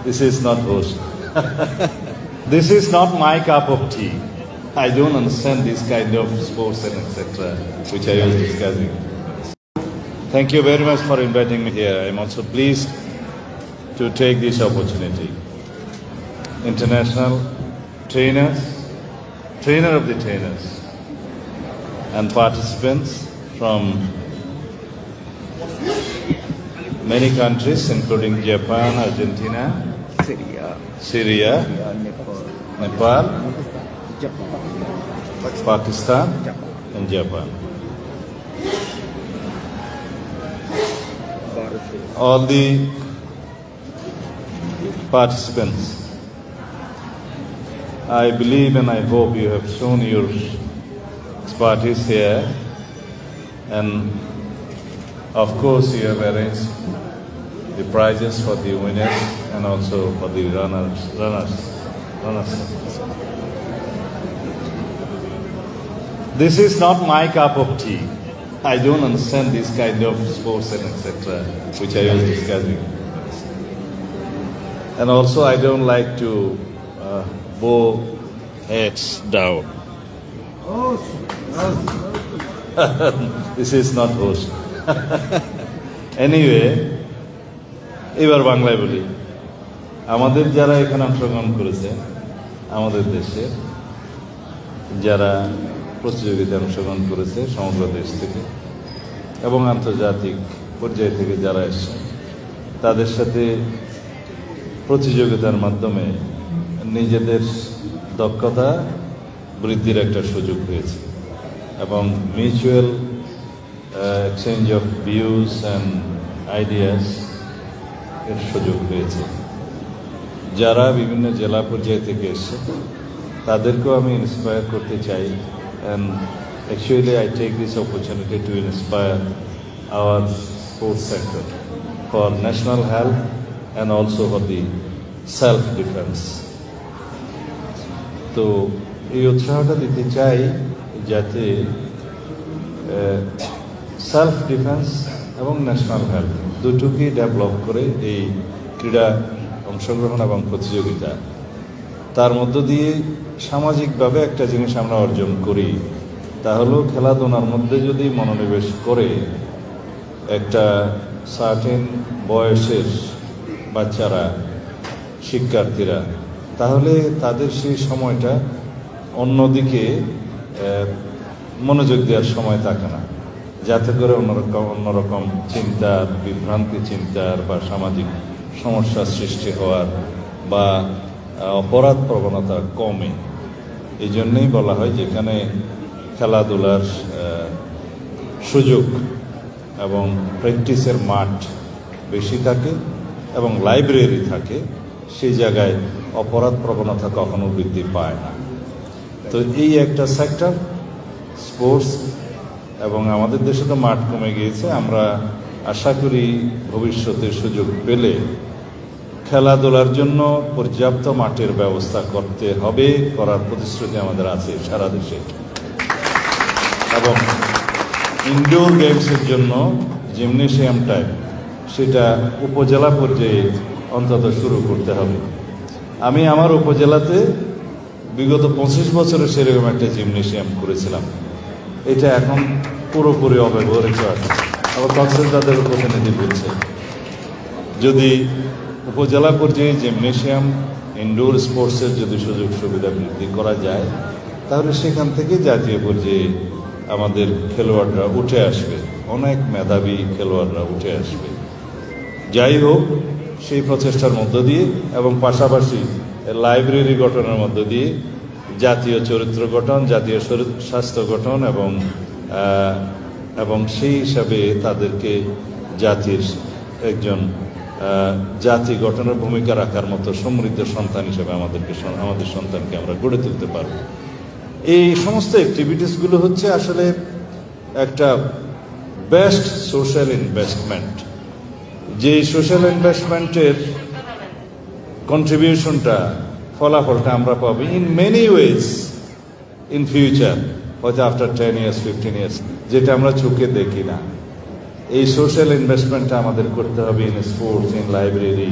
This is not host. This is not my cup of tea. I don't understand this kind of sports and etc. which I was discussing. Thank you very much for inviting me here. I'm also pleased to take this opportunity. International trainers, trainer of the trainers, and participants from many countries, including Japan, Argentina, Syria, Nepal, Pakistan, and Japan. All the participants, I believe and I hope you have shown your expertise here, and of course you have arranged the prizes for the winners and also for the runners. This is not my cup of tea. I don't understand this kind of sports and etc. which I was discussing. And also I don't like to bow heads down. This is not host. Anyway, এবার বাংলায় বলি। আমাদের যারা এখানে অংশগ্রহণ করেছে, আমাদের দেশে যারা প্রতিযোগিতায় অংশগ্রহণ করেছে সমগ্র দেশ থেকে এবং আন্তর্জাতিক পর্যায় থেকে যারা এসেছে, তাদের সাথে প্রতিযোগিতার মাধ্যমে নিজেদের দক্ষতা বৃদ্ধির একটা সুযোগ হয়েছে এবং mutual exchange of views and ideas এর সুযোগ হয়েছে। যারা বিভিন্ন জেলা পর্যায় থেকে এসছে তাদেরকেও আমি ইন্সপায়ার করতে চাই, and actually I take this opportunity to inspire our sports sector for national health and also for the self-defense. তো এই উৎসাহটা দিতে চাই যাতে সেলফ ডিফেন্স এবং ন্যাশনাল হেলথ দুটোকেই ডেভেলপ করে এই ক্রীড়া অংশগ্রহণ এবং প্রতিযোগিতা, তার মধ্য দিয়ে সামাজিকভাবে একটা জিনিস আমরা অর্জন করি, তা হলো খেলাধুলার মধ্যে যদি মনোনিবেশ করে একটা সার্টেন বয়সের বাচ্চারা, শিক্ষার্থীরা, তাহলে তাদের সেই সময়টা অন্যদিকে মনোযোগ দেওয়ার সময় থাকে না, যাতে করে অন্যরকম চিন্তার, বিভ্রান্তি চিন্তার বা সামাজিক সমস্যা সৃষ্টি হওয়ার বা অপরাধ প্রবণতা কমে। এই জন্যেই বলা হয় যেখানে খেলাধুলার সুযোগ এবং প্র্যাকটিসের মাঠ বেশি থাকে এবং লাইব্রেরি থাকে, সেই জায়গায় অপরাধ প্রবণতা কখনো বৃদ্ধি পায় না। তো এই একটা সেক্টর স্পোর্টস, এবং আমাদের দেশে তো মাঠ কমে গিয়েছে। আমরা আশা করি ভবিষ্যতে সুযোগ পেলে খেলাধুলার জন্য পর্যাপ্ত মাঠের ব্যবস্থা করতে হবে, করার প্রতিশ্রুতি আমাদের আছে সারা দেশে। এবং ইনডোর গেমসের জন্য জিমনেশিয়ামটা সেটা উপজেলা পর্যায়ে অন্তত শুরু করতে হবে। আমি আমার উপজেলাতে বিগত 25 বছরে সেরকম একটা জিমনেশিয়াম করেছিলাম, এটা এখন পুরোপুরি অব্যবহৃত আছে। আবার তহসিলদারদের প্রতিনিধি বলছে যদি উপজেলা পর্যায়ে জিমনেশিয়াম ইনডোর স্পোর্টসের যদি সুযোগ সুবিধা বৃদ্ধি করা যায়, তাহলে সেখান থেকে জাতীয় পর্যায়ে আমাদের খেলোয়াড়রা উঠে আসবে, অনেক মেধাবী খেলোয়াড়রা উঠে আসবে। যাই হোক, সেই প্রচেষ্টার মধ্য দিয়ে এবং পাশাপাশি লাইব্রেরি গঠনের মধ্য দিয়ে জাতীয় চরিত্র গঠন, জাতীয় স্বাস্থ্য গঠন এবং সেই হিসাবে তাদেরকে জাতির একজন জাতি গঠনের ভূমিকা রাখার মতো সমৃদ্ধ সন্তান হিসেবে আমাদের সন্তানকে আমরা গড়ে তুলতে পারব। এই সমস্ত অ্যাক্টিভিটিসগুলো হচ্ছে আসলে একটা বেস্ট সোশ্যাল ইনভেস্টমেন্ট, যে সোশ্যাল ইনভেস্টমেন্টের কন্ট্রিবিউশনটা, ফলাফলটা আমরা পাবো in many ways in future, হয়তো আফটার 10 years 15 years, যেটা আমরা চোখে দেখি না। এই সোশ্যাল ইনভেস্টমেন্টটা আমাদের করতে হবে ইন স্পোর্টস, ইন লাইব্রেরি,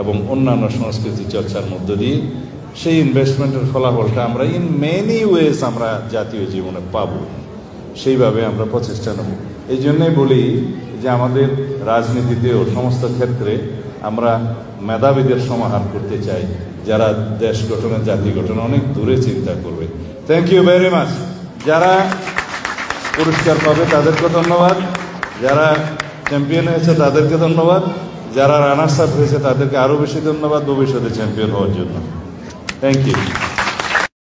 এবং অন্যান্য সংস্কৃতি চর্চার মধ্য দিয়ে সেই ইনভেস্টমেন্টের ফলাফলটা আমরা ইন মেনি ওয়েজ আমরা জাতীয় জীবনে পাব, সেইভাবে আমরা প্রচেষ্টা নেব। এই জন্যই বলি যে আমাদের রাজনীতিতেও সমস্ত ক্ষেত্রে আমরা মেধাবীদের সমাহার করতে চাই, যারা দেশ গঠনে জাতি গঠনে অনেক দূরে চিন্তা করবে। Thank you very much. যারা পুরস্কার পাবে তাদেরকে ধন্যবাদ, যারা চ্যাম্পিয়ন হয়েছে তাদেরকে ধন্যবাদ, যারা রানার্স আপ হয়েছে তাদেরকে আরও বেশি ধন্যবাদ ভবিষ্যতে চ্যাম্পিয়ন হওয়ার জন্য। Thank you.